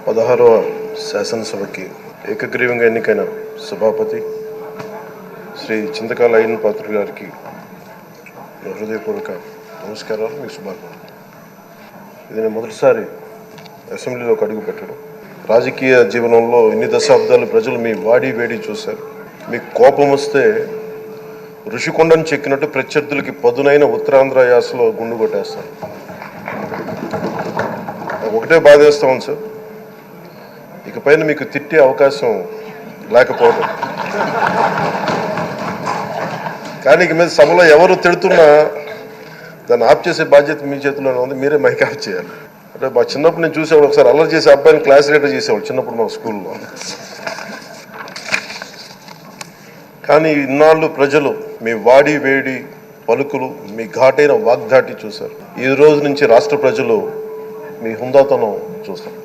16వ శాసనసభకి ఏకగ్రీవంగా ఎన్నికైన సభాపతి శ్రీ చింతకాయల అయ్యన్న పాత్రుడు గారికి హృదయపూర్వక నమస్కారాలు, మీకు శుభాకాంక్షలు. ఇది నేను మొదటిసారి అసెంబ్లీలోకి అడుగు పెట్టడం. రాజకీయ జీవనంలో ఇన్ని దశాబ్దాలు ప్రజలు మీ వాడి వేడి చూశారు. మీకు కోపం వస్తే ఋషికొండను చెక్కినట్టు ప్రత్యర్థులకి పదునైన ఉత్తరాంధ్ర యాసలో గుండు కొట్టేస్తారు. ఒకటే బాధేస్తాం సార్, ఇకపైన మీకు తిట్టే అవకాశం లేకపోవడం. కానీ ఇక మీద సభలో ఎవరు తిడుతున్నా దాన్ని ఆఫ్ చేసే బాధ్యత మీ చేతిలోనే ఉంది. మీరే మైక్ ఆఫ్ చేయాలి. అంటే మా చిన్నప్పుడు నేను చూసేవాడు, ఒకసారి అల్లరి చేసే అబ్బాయిని క్లాస్ లీడర్ చేసేవాడు చిన్నప్పుడు మా స్కూల్లో. కానీ ఇన్నాళ్ళు ప్రజలు మీ వాడి వేడి పలుకులు, మీ ఘాటైన వాగ్దాటి చూశారు. ఈ రోజు నుంచి రాష్ట్ర ప్రజలు మీ హుందాతనం చూస్తారు.